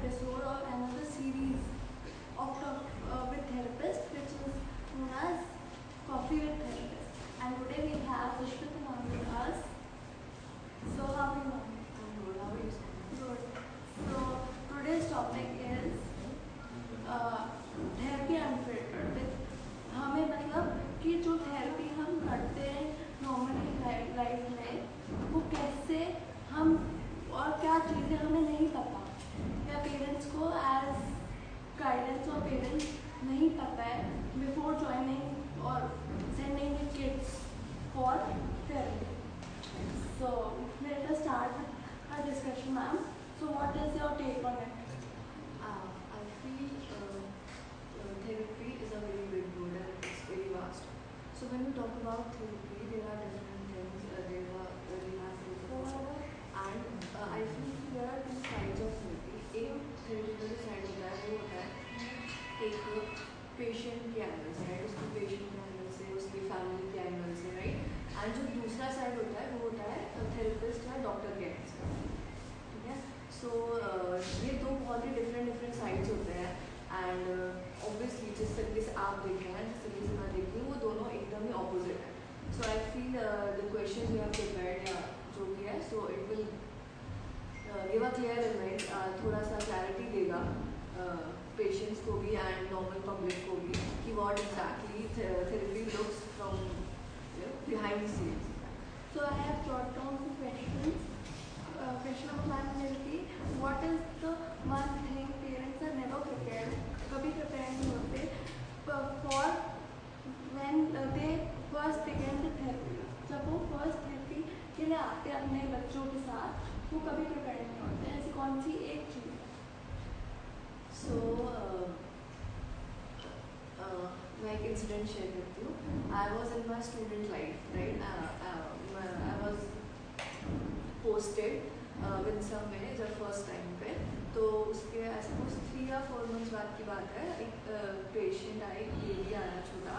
episode of another series of Talk with Therapist, which is known as Coffee with Therapist. And today we have Pushpita Ma'am with us. So how are you, ma'am? I'm good. How are you? Good. So today's topic is therapy unfiltered. With हमें मतलब कि जो therapy हम करते हैं normally life में वो कैसे हम और क्या चीज़ें हमें नहीं पता या पेरेंट्स को एज गाइडेंस और पेरेंट्स नहीं पता है बिफोर ज्वाइनिंग और sending the kids for therapy. So let us start with our discussion, ma'am. So what is your take on it? I feel therapy is a very big word and it's very vast. So when we talk about therapy, there are different things. We have to and I feel there are two sides of therapy. एक therapy का जो side होता है वो होता है एक patient के एंगल से, राइट, उसके patient के एंगल से, उसके family के एंगल से, राइट, एंड जो दूसरा साइड होता है वो होता है थेरेपिस्ट या डॉक्टर के एंगल से. ठीक है. सो ये दो बहुत ही डिफरेंट साइड्स होते हैं एंड ऑब्वियसली जिस तरीके से आप देख रहे हैं जिस तरीके से मैं देख रही हूँ वो दोनों एकदम ही ऑपोजिट है. So I feel the question you have prepared या जो भी है so it will give a clear image, थोड़ा सा क्लैरिटी देगा पेशेंट्स को भी एंड नॉर्मल पब्लिक को भी कि what exactly therapy looks from behind the scenes. So I have jotted down some questions. Question of ma'am will be, what is the one thing parents are never prepared, कभी prepared नहीं होते for when they first begin the therapy. जब वो first therapy के लिए आते हैं अपने बच्चों के साथ वो कभी prepared नहीं होते. ऐसी कौन सी एक चीज़ है? So मैं एक इंसिडेंट शेयर करती हूँ. I was in my student life, right. I was posted with some way जब फर्स्ट टाइम पे, तो उसके आई सपोज 3 या 4 मंथ्स बाद की बात है. एक पेशेंट आई, बेबी आया छोटा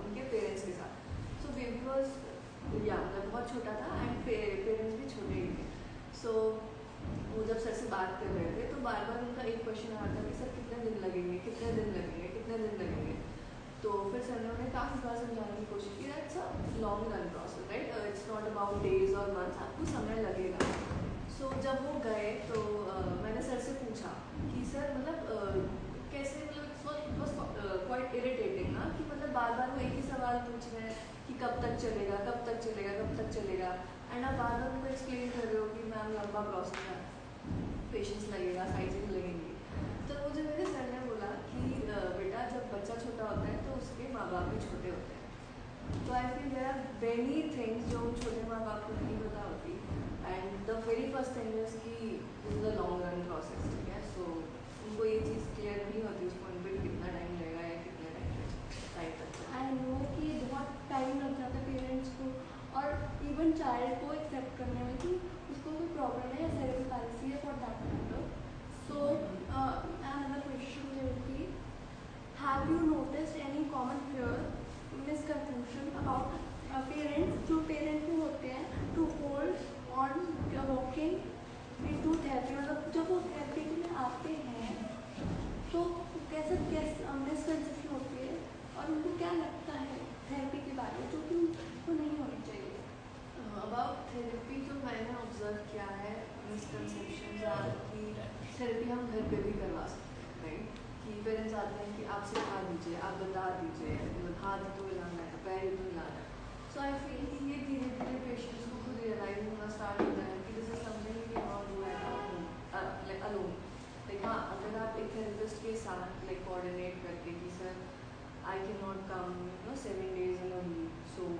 उनके पेरेंट्स के साथ. सो बेबी वॉज या बहुत छोटा था एंड पेरेंट्स भी छोटे ही थे. सो वो जब सर से बात कर रहे थे तो बार बार उनका एक क्वेश्चन आ रहा था कि सर कितने दिन लगेंगे कितने दिन लगेंगे कितने दिन लगेंगे. तो फिर सर ने उन्हें काफ़ी बार समझाने की कोशिश की that's a long run process, right, it's not about days और मंथ्स, आपको समय लगेगा. सो जब वो गए तो मैंने सर से पूछा कि सर मतलब कैसे, मतलब क्वाइट इरिटेटिंग ना कि मतलब बार बार वो एक ही सवाल पूछ रहे हैं कि कब तक चलेगा कब तक चलेगा कब तक चलेगा, एंड आप बार बार उनको एक्सप्लेन कर रहे हो कि मैम लंबा प्रोसेस है, पेशेंस लगेगा, साइजिंग लगेंगी. तो मुझे मेरे सर ने बोला कि बेटा जब बच्चा छोटा होता है तो उसके माँ बाप भी छोटे होते हैं. तो I feel there are many things जो छोटे माँ बाप को नहीं पता होती and the very first thing is कि this is a long run process. ठीक है. सो उनको ये चीज़ क्लियर नहीं होती उस पॉइंट पर कितना टाइम लगेगा या कितने टाइम तक. आई नो कि बहुत टाइम लग जाता है पेरेंट्स को और इवन चाइल्ड को एक्सेप्ट करने में कि उसको कोई प्रॉब्लम है या सेरेब्रल पैलिसी है for that matter. So another question will be, have you noticed any common fear, misconception about parents जो पेरेंट्स भी होते हैं to hold on walking into therapy, मतलब जब वो थेरेपी के लिए आते हैं तो कैसे मिसकंसेप्शन होती है और उनको क्या लगता है थेरेपी के बारे में जो कि उनको नहीं होनी चाहिए. अबाउट थेरेपी जो मैंने ऑब्जर्व किया है मिसकंसेप्शन आर कि थेरेपी हम घर पे भी करवा सकते हैं, राइट, कि पेरेंट्स आते हैं कि आप सिखा दीजिए, आप बता दीजिए, मतलब हाथ तो हिलाना है, पैर तो हिलाना है. सो आई फील कि ये धीरे धीरे पेशेंट्स को खुद रियलाइज होना स्टार्ट होता है कि this is something you can not do at home like alone. Like हाँ, अगर आप एक थेरेपिस्ट के साथ लाइक कोऑर्डिनेट करके कि sir I can not come 7 days in a week, so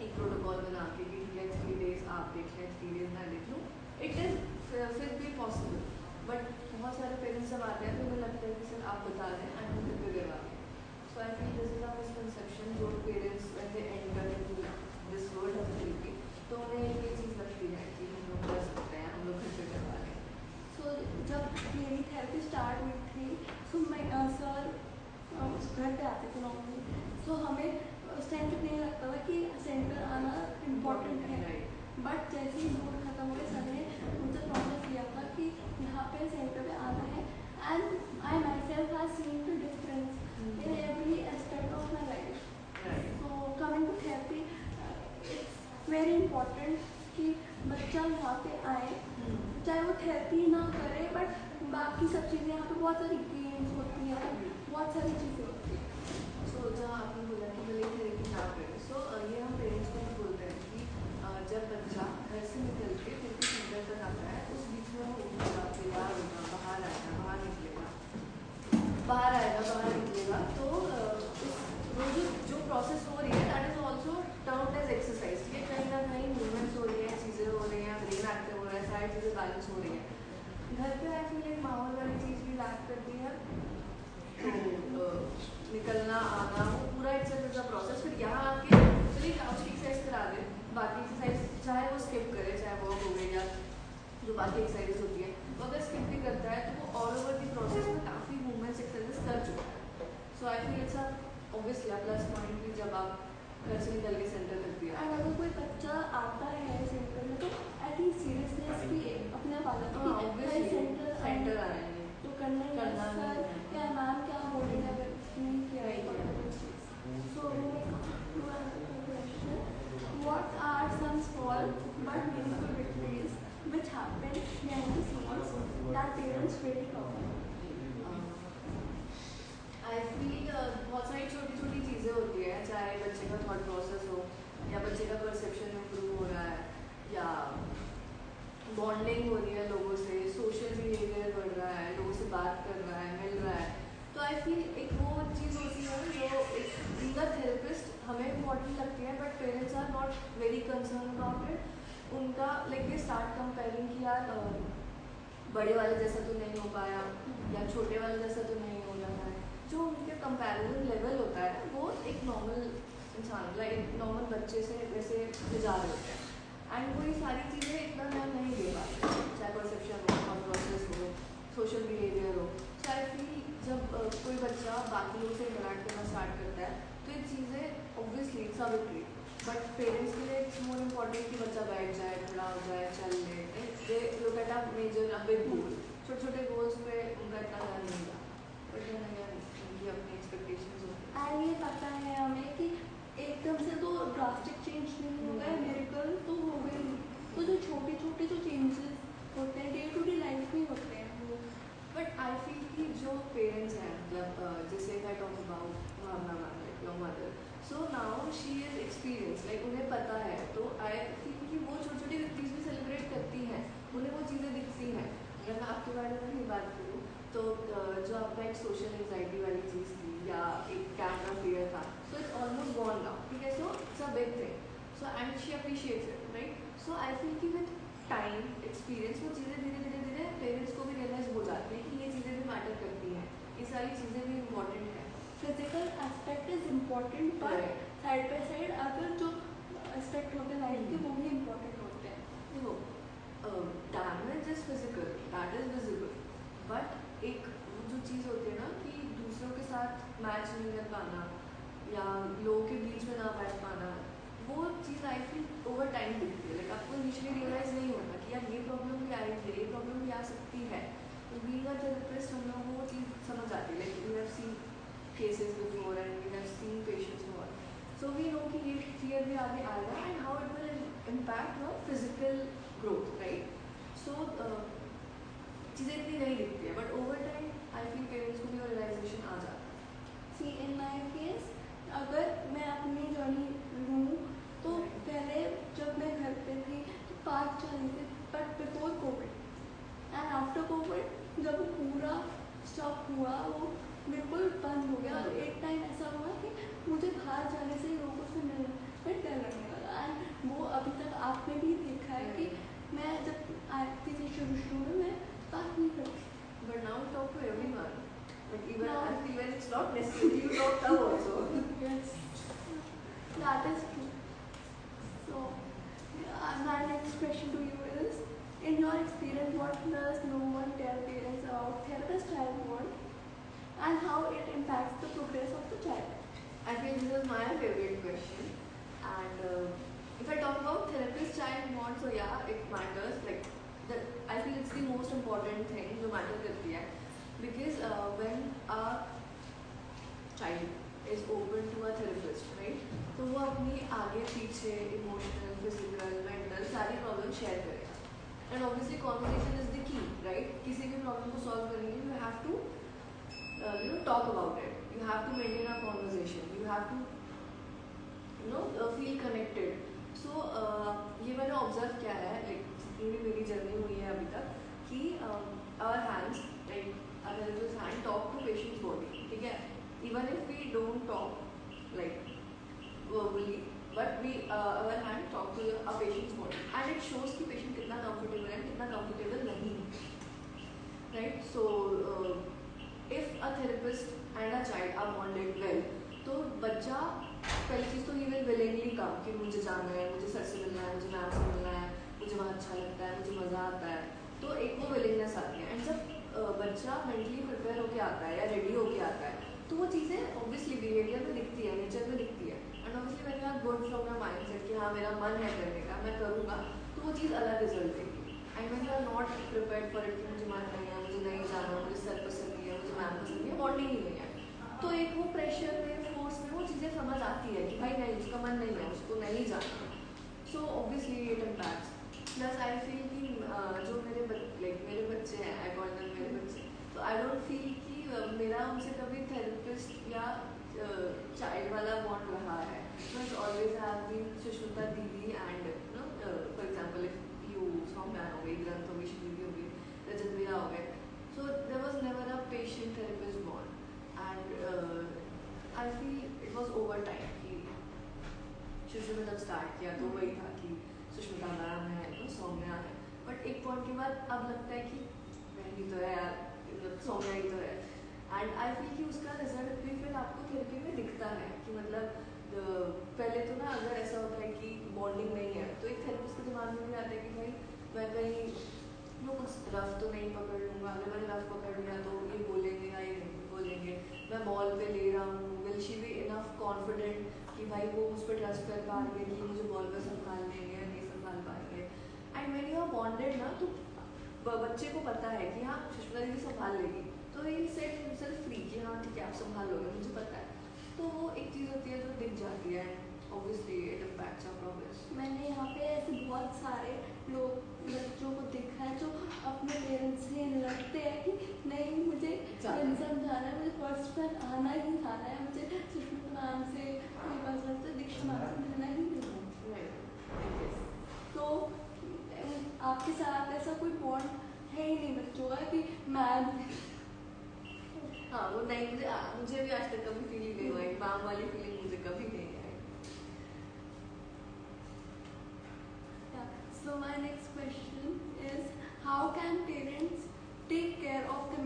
एक प्रोटोकॉल बना के कि ठीक है 3 days आप देख लें 3 days मैं देख लूँ, इट इज़ फिर भी पॉसिबल. बट बहुत सारे पेरेंट्स जब आते हैं तो मुझे लगता है कि सर आप बता दें एंड हम घर पे करवा दें. So I feel this is a misconception जो parents when they enter into this world of therapy तो उन्हें ये चीज़ लगती है कि हम लोग कर सकते हैं, हम लोग घर पे करवा लें. सो जब मेरी थेरेपी स्टार्ट हुई थी तो मैं सर घर पे आते थे नॉर्मली. सो हमें उस टाइम तक नहीं लगता था कि सेंटर आना इम्पॉर्टेंट है. बट जैसे ही दूर खत्म हुए सर ने मुझे प्रॉमिस किया था कि यहाँ पे सेंटर पे बहुत सारी गेम्स होती हैं, बहुत सारी चीज़ें होती हैं। सो जहाँ आपने बोला कि भले थेरेपी ना करें, सो ये हम पेरेंट्स को भी बोलते हैं कि जब बच्चा घर से निकल के थेरेपी सेंटर तक आता है, उस बीच में वो उठेगा, तैयार होगा, बाहर आएगा, बाहर निकलेगा, तो वो जो प्रोसेस हो रही है that is also termed as exercise. ये कहीं ना कहीं मूवमेंट्स हो रही है, चीज़ें हो रही हैं, ब्रेन एक्टिव हो रहा है, सारी चीज़ें बैलेंस हो रही हैं। घर पे आई फील एक माहौल वाली चीज़ भी लैक करती है, तो निकलना आना वो पूरा इट्स अ प्रोसेस। फिर यहाँ आके चलिए काउच की एक्सरसाइज करा दे, बाकी एक्सरसाइज चाहे वो स्किप करे, चाहे वॉक हो गई या जो बाकी एक्सरसाइज होती है, वो अगर स्किप भी करता है तो वो ऑल ओवर दी प्रोसेस में काफ़ी मूवमेंट्स एक्सरसाइज कर चुका है। So I feel it's obviously plus point भी जब आप घर से निकल के सेंटर कर दिया। एंड अगर कोई बच्चा आता है सेंटर में तो एटलीस्ट सीरियसनेस भी अपने आप आ जाता है कि सेंटर आ रहे हैं तो करना ही है, सर या मैम क्या बोल रहे हैं, अगर नहीं किया है पर्टिकुलर चीज़। So to answer the question, what are some small but meaningful victories which happen behind the scenes that parents really cover? I feel बहुत सारी छोटी छोटी चीज़ें होती हैं, चाहे बच्चे का थॉट प्रोसेस हो या बच्चे का परसेप्शन इम्प्रूव हो रहा है या बॉन्डिंग हो रही है लोगों से, सोशल बिहेवियर बढ़ रहा है, लोगों से बात कर रहा है, मिल रहा है। तो आई फील एक वो चीज़ होती है जो एक बीइंग अ थेरेपिस्ट हमें इम्पॉर्टेंट लगती है, but parents are not very concern about it. उनका लाइक दे स्टार्ट कंपेयरिंग कि यार बड़े वाले जैसा तो नहीं हो पाया या छोटे वाले जैसा तो नहीं हो रहा है। जो उनके कंपैरिजन लेवल होता है वो एक नॉर्मल इंसान लाइक नॉर्मल बच्चे से वैसे जा रहे होते हैं, एंड वो ये सारी चीज़ें इतना ध्यान नहीं दे पाते, चाहे परसेप्शन हो, थॉट प्रोसेस हो, सोशल बिहेवियर हो। सो आई फील जब कोई बच्चा बाकी लोगों से इंटरेक्ट करना स्टार्ट करता है तो ये चीज़ें obviously it's a victory, but parents के लिए इट्स मोर इम्पॉर्टेंट कि बच्चा बैठ जाए, खड़ा हो जाए, चल ले, दे look at a major a big goal. छोटे छोटे गोल्स पे उनका इतना ध्यान नहीं था, बट उनकी अपनी एक्सपेक्टेशंस होती हैं। एंड ये पता है हमें कि एकदम से तो ड्रास्टिक चेंज नहीं हो गए, मेरेकल तो हो गए नहीं, तो जो छोटे छोटे जो चेंजेस होते हैं डे टू डे लाइफ में होते हैं वो। बट आई फील कि जो पेरेंट्स हैं, मतलब जैसे I talk about Bhavna ma'am like your mother, so now she is experience, like उन्हें पता है, तो आई फील कि वो छोटी छोटी चीज़ भी सेलिब्रेट करती हैं, उन्हें वो चीज़ें दिखती हैं। अगर मैं आपके बारे में भी बात करूँ तो जो आपका एक सोशल एंजाइटी वाली चीज़ थी या एक कैमरा फियर था, so it's almost gone now, ठीक है। So it's a big thing, so and she appreciates it, right. So I feel कि विद टाइम एक्सपीरियंस वो चीज़ें धीरे धीरे धीरे पेरेंट्स को भी रियलाइज हो जाती हैं कि ये चीज़ें भी मैटर करती हैं, ये सारी चीज़ें भी इम्पॉर्टेंट हैं। Physical aspect is important, but side by side अगर जो एस्पेक्ट होते हैं लाइफ के वो भी इम्पॉर्टेंट होते हैं। देखो damage is physical, that is visible, but एक जो चीज़ होती है ना कि दूसरों के साथ मैच नहीं कर पाना या लोगों के बीच में ना बैठ पाना, वो चीज़ आई फील ओवर टाइम दिखती है। लाइक आपको इनिशियली रियलाइज नहीं होता कि यार ये प्रॉब्लम भी आई है, ये प्रॉब्लम भी आ सकती है। तो बीइंग अ थेरेपिस्ट हम लोग वो चीज़ समझ आती है, like we have seen cases before and we have seen patients more, so we know कि ये फियर भी आगे आएगा and how it will impact your physical growth, right. So चीज़ें इतनी नहीं दिखती है, but over time I feel parents को भी वो रियलाइजेशन आ जाता है। सी इन माई केस अगर मैं अपनी जर्नी लूँ तो पहले जब मैं घर पे थी तो 5 साल थे, but before Covid and after Covid जब पूरा स्टॉप हुआ वो बिल्कुल बंद हो गया, और एक टाइम ऐसा हुआ कि मुझे बाहर जाने से लोगों से मिलने में डर लगने लगा। एंड वो अभी तक आपने भी देखा है कि मैं जब आती थी शुरू में मैं बात नहीं करती, But now you talk to everyone. Like even Now- I feel when it's not necessary, you talk now also. yes, that is true. So my next question to you is, in your experience, what does no one tell parents about therapist-child bond and how it impacts the progress of the child? I feel this is my favorite question. And if I talk about therapist-child bond, so yeah, it matters. Like I feel it's the most important thing जो matter करती है, because when a child is open to a therapist, right, तो वो अपनी आगे पीछे emotional, physical, mental सारी problem share करेगा। And obviously conversation is the key, right. किसी भी प्रॉब्लम को सॉल्व करने के लिए you have to talk about it. You have to maintain a conversation. You have to feel connected. So ये मैंने ऑब्जर्व किया है, लाइक जितनी भी मेरी जर्नी हुई है अभी तक, कि our hands, like our therapist's hand talk to patient's body, ठीक है, even if we don't talk like verbally, but we our hand talk to a patient's body, and it shows कि patient कितना comfortable है, कितना comfortable नहीं है, right? So if a therapist and a child are bonded well, तो बच्चा पहली चीज़ तो ही विल विलिंगली कम कि मुझे जाना है, मुझे सर से मिलना है, मुझे मैम से मिलना है, मुझे वहाँ अच्छा लगता है, मुझे मज़ा आता है, तो एक वो विलिंगनेस आती है। एंड जब बच्चा मेंटली प्रिपेयर होके आता है या रेडी होके आता है, तो वो चीज़ें ऑब्वियसली बिहेवियर में दिखती है, नेचर में दिखती है, एंड ऑब्वियसली मैंने कहा good from your mind set कि हाँ मेरा मन है करने का, मैं करूँगा, तो वो चीज़ अलग रिजल्ट देगी। And when you are not prepared for it कि मुझे मन नहीं है, मुझे नहीं जाना, मुझे सर पसंद नहीं है, मुझे मैम पसंद नहीं है, बॉन्डिंग ही नहीं है, तो एक वो प्रेशर में, फोर्स में वो चीज़ें समझ आती है कि भाई नहीं, उसका मन नहीं है, उसको नहीं जाना। So obviously it impacts. Plus I feel कि जो मेरे बच्चे हैं, आई कॉल देम मेरे बच्चे, तो आई डोंट फील कि मेरा उनसे कभी थेरेपिस्ट या चाइल्ड वाला बॉन्ड रहा है। But always have been Sushmita didi and for example if you Saumya हो गई, ग्रंथ हो गई, दीदी हो गई, रजत भैया हो गए, so there was never a patient therapist bond. And I feel it was over time कि शुरू में जब स्टार्ट किया तो वही था कि सुष्मिता मैम है, तो सौम्या है, बट एक पॉइंट के बाद अब लगता है कि मैं ही तो है यार, सौम्या ही तो है। एंड आई फील कि उसका रिजल्ट भी फिर आपको थेरेपी में दिखता है कि मतलब पहले तो ना अगर ऐसा होता है कि बॉन्डिंग नहीं है, तो एक थेरेपिस्ट के दिमाग में भी आता है कि भाई मैं कहीं कुछ रफ तो नहीं पकड़ लूँगा, अगर मैंने रफ पकड़ लिया तो ये बोलेंगे या ये नहीं बोलेंगे, मैं बॉल पे ले रहा हूँ, will she be enough confident कि भाई वो उस पर ट्रस्ट कर पाएंगे कि मुझे बॉल पर संभाल लेंगे या नहीं संभाल पाएंगे। And when you are bonded ना, तो बच्चे को पता है कि हाँ सुष्मिता दीदी संभाल लेगी, तो ही सेट हिमसेल्फ फ्री कि हाँ ठीक है आप संभाल लोगे, मुझे पता है। तो वो एक चीज़ होती है जो दिख जाती है, obviously it impacts our progress. मैंने यहाँ पे ऐसे बहुत सारे लोग बच्चों को देखा है जो अपने पेरेंट्स से लड़ते हैं कि नहीं मुझे समझाना है, मुझे फर्स्ट टाइम आना ही आना है, मुझे सुष्मिता मैम से दीक्षा मैम से मिलना ही मिलना है। तो आपके साथ ऐसा कोई बॉन्ड है ही नहीं बच्चों का कि मैम, हाँ वो नहीं, मुझे भी आज तक कभी फीलिंग नहीं हुआ, एक मैम वाली फीलिंग मुझे कभी नहीं आई। So my next question is, how can parents take care of the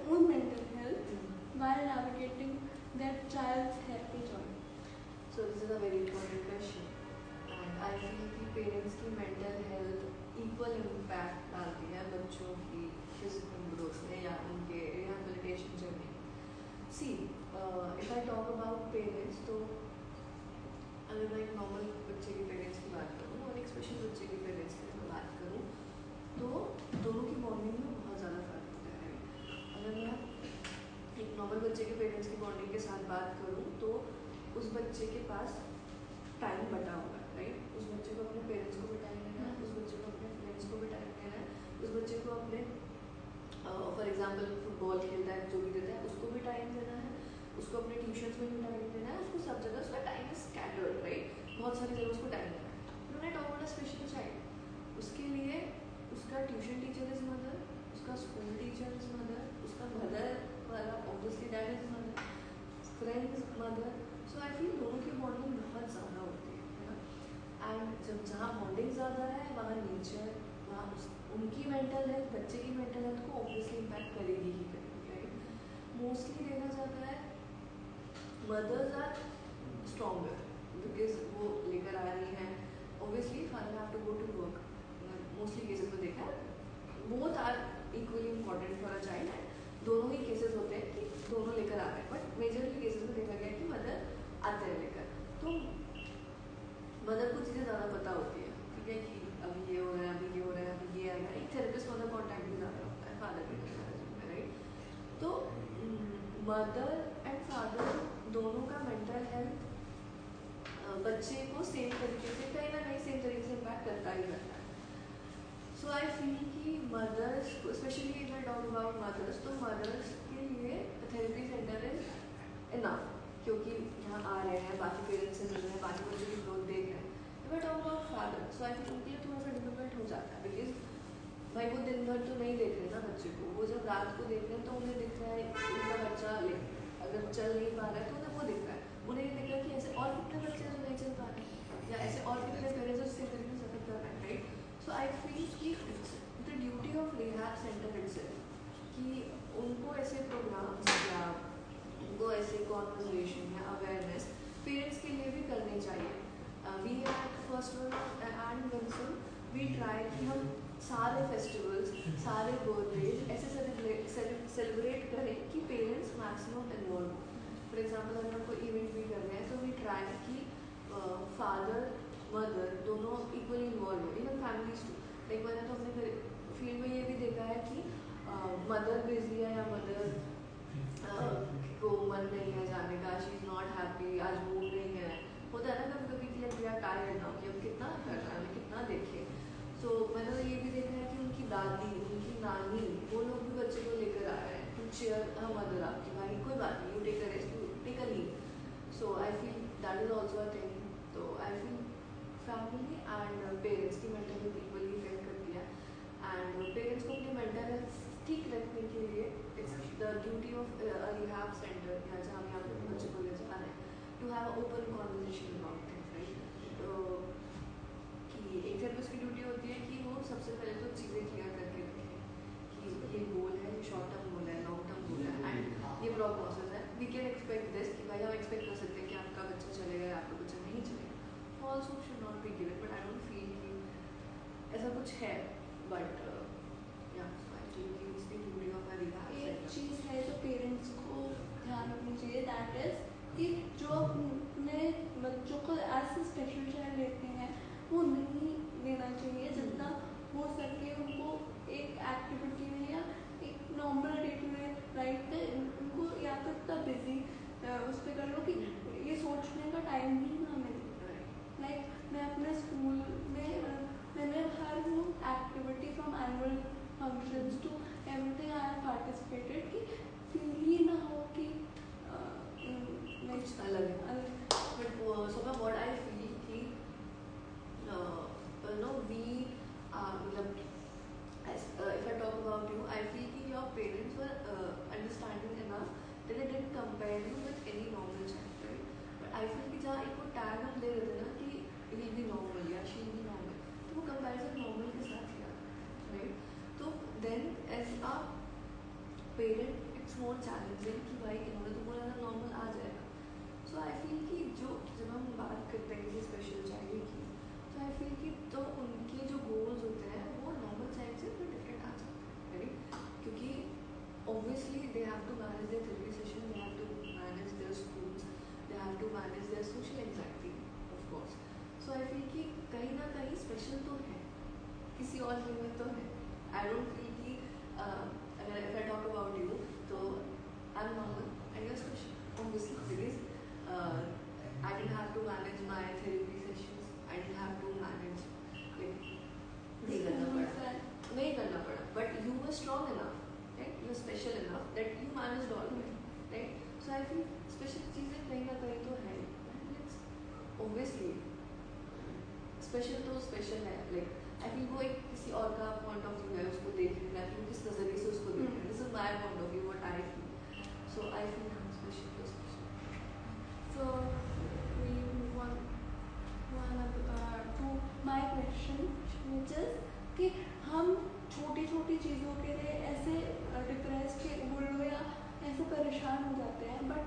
own mental health while navigating their child's happy journey? So this is a very important question, and I feel कि parents की mental health equal impact डालती है बच्चों की physical growth में या उनके rehabilitation journey। See, if I talk about parents, तो अगर मैं एक नॉर्मल बच्चे के पेरेंट्स की बात करूँ और एक स्पेशल बच्चे के पेरेंट्स की मैं बात करूँ, तो दोनों की बॉन्डिंग में बहुत ज़्यादा फर्क होता है। अगर मैं एक नॉर्मल बच्चे के पेरेंट्स की बॉन्डिंग के साथ बात करूँ, तो उस बच्चे के पास टाइम बटा हुआ है, राइट? उस बच्चे को अपने पेरेंट्स को भी टाइम देना है, उस बच्चे को अपने फ्रेंड्स को भी टाइम देना है, उस बच्चे को अपने फॉर एग्जाम्पल फुटबॉल खेलता है जो भी देता है उसको भी टाइम देना है, उसको अपने ट्यूशन्स में भी टाइम देना है, उसको सब जगह उसका टाइम इज स्कैटर्ड, राइट? बहुत सारी जगह उसको टाइम देना है। उन्होंने talk about a special child, उसके लिए उसका ट्यूशन टीचर इज मदर, उसका स्कूल टीचर इज मदर, उसका मदर वाला obviously dad is mother, friends mother. So I feel दोनों की बॉन्डिंग बहुत ज़्यादा होती है ना। एंड जब जहाँ बॉन्डिंग ज़्यादा है वहाँ नेचर, वहाँ उनकी मेंटल हेल्थ, बच्चे की मेंटल हेल्थ को ऑब्वियसली इम्पैक्ट करेगी ही करेगी, राइट? मोस्टली देखा जाता है मदर्स आर स्ट्रॉन्गर बिकॉज वो लेकर आ रही हैं, obviously father have to go to work, mostly cases में देखा है both are equally important for a child, and दोनों ही केसेस होते हैं कि दोनों लेकर आ रहे हैं, बट मेजरली केसेस में देखा गया कि मदर आते हैं लेकर, तो मदर को चीज़ें ज़्यादा पता होती है, ठीक है, कि अभी ये हो रहा है, अभी ये हो रहा है, अभी ये आएगा। एक थेरेपिस्ट मदर कॉन्टैक्ट भी ज़्यादा होता है फादर के साथ, राइट? तो मदर एंड फादर दोनों का मेंटल हेल्थ बच्चे को सेम तरीके से कहीं ना कहीं सेम तरीके से इम्पैक्ट करता ही करता है। सो आई फील कि mothers, especially if I talk about mothers, तो मदर्स के लिए थेरेपी बच्चे को, वो जब रात को देख रहे हैं तो उन्हें दिख रहा है उनका बच्चा अगर चल नहीं पा रहा है तो उन्हें वो दिख रहा है, उन्हें ये दिख रहा है कि ऐसे और कितने बच्चे हैं जो नहीं चल पा रहे हैं, या ऐसे और कितने पेरेंट्स जो सेम तरीके से सफर कर रहे हैं, राइट। सो आई फील कि it's the duty of rehab centre itself कि उनको ऐसे प्रोग्राम्स या उनको ऐसे कॉन्वर्सेशन या अवेयरनेस पेरेंट्स के लिए भी करनी चाहिए। We at first one and विंसन वी ट्राई कि हम सारे फेस्टिवल्स, सारे बर्थडेज ऐसे सेलिब्रेट करें कि पेरेंट्स मैक्सिमम इन्वॉल्व हो। फॉर एग्जाम्पल अगर हम कोई इवेंट भी कर रहे हैं तो वी ट्राई कि फादर मदर दोनों इक्वली इन्वॉल्व हो, इवन फैमिलीज टू। लाइक मैंने तो अपने फील्ड में ये भी देखा है कि मदर बिजी है या मदर को मन नहीं है जाने का, शी इज़ नॉट हैप्पी, आज मूड नहीं है, होता है ना कभी कभी कि अब वी आर टायर्ड नाउ कि अब कितना करना है, कितना देखें। सो मैंने तो ये भी देखा है कि उनकी दादी, उनकी नानी, वो लोग भी बच्चे को लेकर आ रहे हैं टू चेयर हाँ मदर आपकी भाई कोई बात नहीं, you take a rest, you take a leave. So I feel that is also a thing. तो I feel family and parents की मेंटल हेल्थ इक्वली इफेक्ट करती है, एंड पेरेंट्स को अपनी मेंटल हेल्थ ठीक रखने के लिए it's the duty of rehab centre या जहाँ भी आप बच्चे को ले जा रहे हैं to have open conversation about things, right. तो कि एक थेरेपिस्ट की ड्यूटी होती है कि वो सबसे पहले तो चीज़ें क्लियर करके रखें कि ये गोल है, ये शॉर्ट टर्म गोल है, लॉन्ग टर्म गोल है, एंड ये प्रोसेस है। वी कैन एक्सपेक्ट दिस कि भाई हम एक्सपेक्ट कर सकते हैं कि आपका बच्चा चलेगा या आपका बच्चा नहीं चलेगा। Also should not be given, but I don't feel कि ऐसा कुछ है, बट एक चीज़ है जो पेरेंट्स को ध्यान रखनी चाहिए, दैट इज कि जो अपने बच्चों को एज ए स्पेशल चाइल्ड लेते हैं वो नहीं लेना चाहिए। जितना हो सके उनको एक एक्टिविटी में या एक normal day to day life में उनको या तो इतना बिजी उस पर कर लो कि ये सोचने का टाइम ही ना मिले। लाइक मैं अपने स्कूल में मैंने हर वो activity from annual functions to everything I have participated कि फील ही ना हो कि कुछ अलग है। But so what I feel कि नो वी मतलब if I talk about you, I feel कि your parents were understanding enough that they didn't compare you with any normal child, right? But I feel कि जहाँ एक वो tag हम दे देते ना कि he'll be normal या she'll be normal, तो वो comparison normal के साथ किया, right? तो then as a parent it's more challenging कि भाई इन्होंने तो बोला ना normal आ जाएगा। So I feel कि जो जब हम बात करते हैं किसी स्पेशल चाइल्ड की, तो आई फील कि तो उनके जो गोल्स होते हैं वो नॉर्मल चाइल्ड से थोड़ा डिफरेंट आ जाते हैं, राइट। क्योंकि obviously they have to manage their therapy session, they have to manage their schools, they have to manage their social anxiety of course. So I feel कि कहीं ना कहीं स्पेशल तो है, किसी और वे में तो है। आई डोंट फील कि अगर if I talk about you तो I am normal and you are special obviously, because I didn't have to manage my therapy sessions. I didn't have to manage like नहीं करना पड़ा. But you were strong enough, right? You were special enough that you managed all of it, right? So I feel special चीज़ें कहीं ना कहीं तो है. It's obviously special तो special है. Like I feel वो एक किसी और का point of view है, उसको देखने का, कि किस नज़रिए से उसको देखना है. This is my point of view, what I feel. So I feel special तो special. So we move on to my question, which is कि हम छोटी छोटी चीज़ों के लिए ऐसे डिप्रेस के बोलो या ऐसे परेशान हो जाते हैं, बट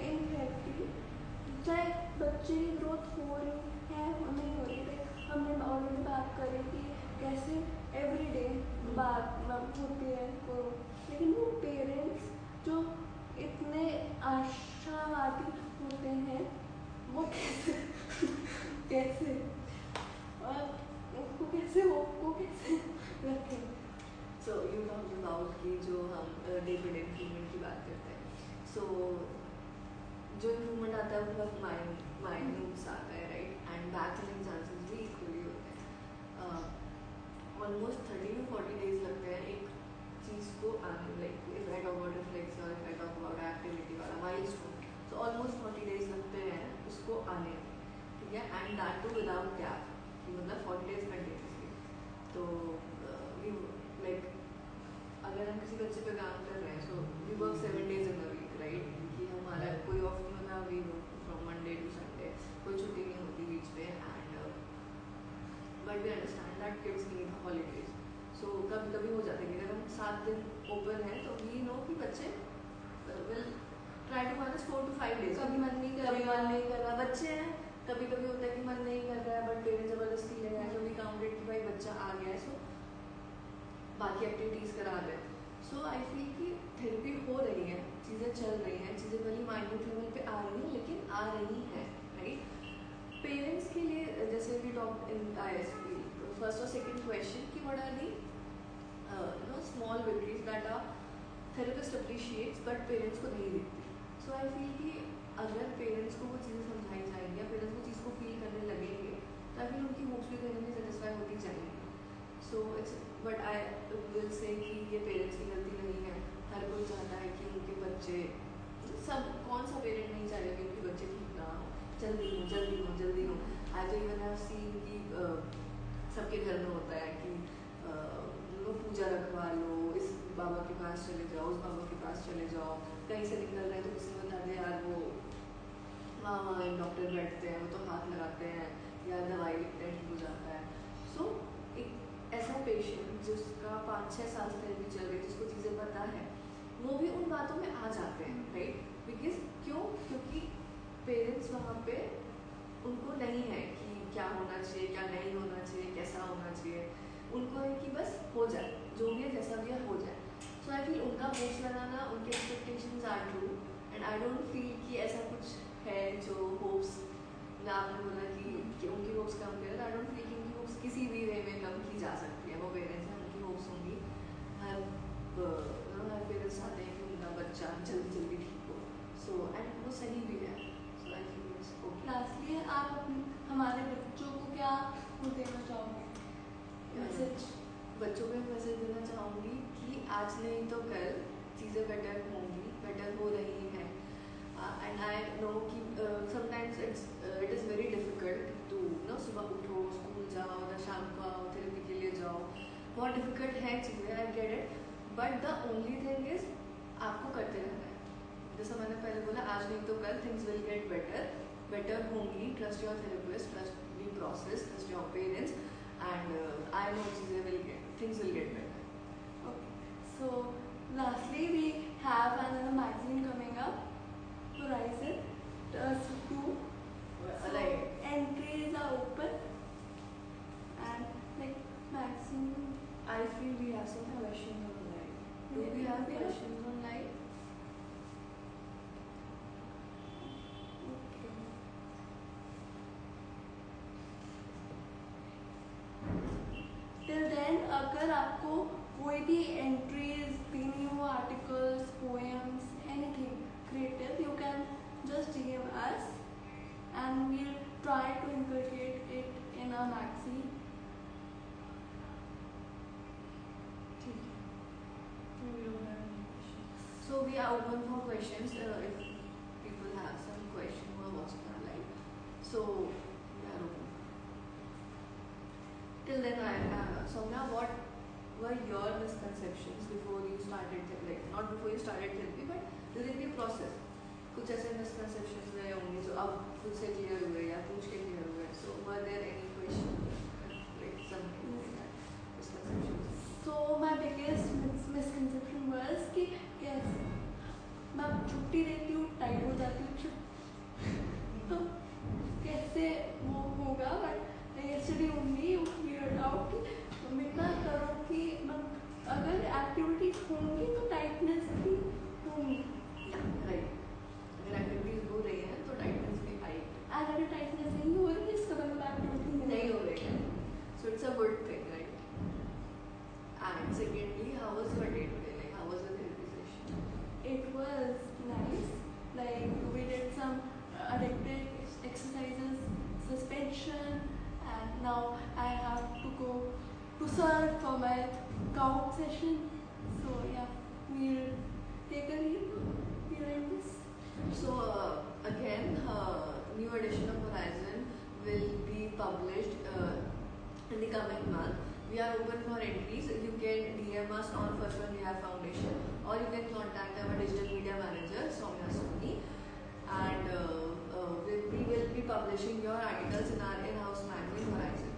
इन रियलिटी चाहे बच्चे की ग्रोथ हो रही है और नहीं हो रही है, हमने ऑलरेडी बात करी कि कैसे एवरीडे बात होती है तो, लेकिन वो पेरेंट्स जो इतने आशावादी होते हैं वो कैसे कैसे उसको कैसे रखें। So you talked about कि जो हम डे टू डे इम्प्रूवमेंट की बात करते हैं, so जो इम्प्रूवमेंट आता है वो बहुत माइंड में आता है, राइट, एंड बैक चलने चांसेस भी इक्वली होते हैं। ऑलमोस्ट 30 to 40 days लगते हैं एक चीज़ को आने, like if I talk about reflex और if I talk about activity वाला माइलस्टोन, तो ऑलमोस्ट 40 days लगते हैं उसको आने में, ठीक है, and that too without gap, मतलब 40 days कंटिन्यूसली। तो लाइक कभी मन नहीं कभी करेगा। मन नहीं कर रहा, बच्चे हैं, कभी कभी होता है कि मन नहीं कर रहा है बट पेरेंट्स जबरदस्ती ले आए, तो वी काउंटेड कि भाई बच्चा आ गया है, सो बाकी एक्टिविटीज़ करा दें। सो आई फील कि थेरेपी हो रही है, चीज़ें चल रही हैं, चीज़ें भले माइन्यूट लेवल पे आ रही हैं लेकिन आ रही हैं, राइट। पेरेंट्स के लिए जैसे we talk in ISP, first और सेकंड क्वेश्चन कि what are the small victories that are therapist appreciates but parents को नहीं दिखती। सो आई फील कि अगर पेरेंट्स को वो चीज़ें समझाई जाएंगी या पेरेंट्स वो चीज़ को फील करने लगेंगे तो आई फील उनकी होप्स भी कहीं ना कहीं सेटिस्फाई होती जाएंगी। So it's but I will say कि ये पेरेंट्स की गलती नहीं है। हर कोई चाहता है कि उनके बच्चे, सब कौन सा पेरेंट नहीं चाहेगा कि उनके बच्चे ठीक ना हो, जल्दी हो जल्दी हो जल्दी हो। आई तो इवन हैव सीन कि सबके घर में होता है कि पूजा रखवा लो, इस बाबा के पास चले जाओ, उस बाबा के पास चले जाओ, कहीं से निकल रहे हैं तो किसी बता दे यार वो वहाँ डॉक्टर बैठते हैं, वो तो हाथ लगाते हैं या दवाई लिखते हैं, ठीक हो जाता है। सो एक ऐसा पेशेंट जिसका 5-6 साल से थेरेपी चल रही है, जिसको चीज़ें पता है, वो भी उन बातों में आ जाते हैं, राइट। बिकॉज क्योंकि पेरेंट्स वहाँ पे उनको नहीं है कि क्या होना चाहिए, क्या नहीं होना चाहिए, कैसा होना चाहिए, उनको है कि बस हो जाए, जो भी है जैसा भी है हो जाए। सो आई फील उनका होप्स लगाना, उनके expectations are true and I don't feel कि ऐसा कुछ है जो होप्स, ना आपने बोला कि उनकी होप्स कम करें, आई डोंट फील कि उनकी होप्स किसी भी वे में कम की जा सकती है। वो पेरेंट्स हैं, उनकी होप्स होंगी, हर पेरेंट्स चाहते हैं कि उनका बच्चा जल्दी जल्दी ठीक हो। सो एंड वो सही भी है। So I feel it's okay. Lastly आप हमारे बच्चों को क्या वो देना चाहोगे मैसेज? बच्चों को मैसेज देना चाहूँगी कि आज नहीं तो कल चीज़ें बेटर होंगी, बेटर हो रही हैं। एंड आई नो कि sometimes it is very difficult to सुबह उठो, स्कूल जाओ, या शाम को आओ, थेरेपी के लिए जाओ, बहुत डिफ़िकल्ट है चीज़ें, I get it. But the only thing is आपको करते रहना है। जैसा मैंने पहले बोला, आज नहीं तो कल things will get better, better होंगी। Trust your therapist, trust the process, trust your parents, and I know things will get better. Okay. So lastly, we have another magazine coming up, Horizon 2. So Right. entries are open, and like magazine. I feel we have some questions online. Do we have questions online? Till then, अगर आपको कोई भी entries देनी हो, articles, poems, anything creative, you can just DM us and we'll try to inculcate it in our magazine. So we are open for questions if people have some question who are watching our live. So we are open. Till then, Soumya, what were your misconceptions before you started, like not before you started therapy, but during the process? कुछ ऐसे misconceptions रहे होंगे जो अब खुद से clear हुए या पूछ के clear हुए. So were there any questions, like something like that, misconceptions? So my biggest misconception was कि कैसे मैं छुट्टी लेती हूँ, टाइट हो जाती हूँ, तो कैसे वो होगा. But yesterday only you cleared out कि तुम इतना करो कि अगर एक्टिविटीज होंगी तो टाइटनेस भी होंगी. Right. अगर एक्टिविटीज हो रही हैं तो टाइटनेस भी आएगी. अगर टाइटनेस नहीं हो रही इसका मतलब एक्टिविटी नहीं हो रही है. So it's a good thing, right? And secondly, how was your day today? Like how was the therapy session? It was nice. Like we did some addictive exercises, suspension, and now I have to go to Surf for my count session. So yeah, we'll take a read behind this. So again, new edition of Horizon will be published in the coming month. We are open for entries. You can DM us on First One We Have Foundation, or you can contact our digital media manager, Soumya Soni, and we will be publishing your articles in our in-house magazine Horizon.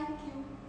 Thank you.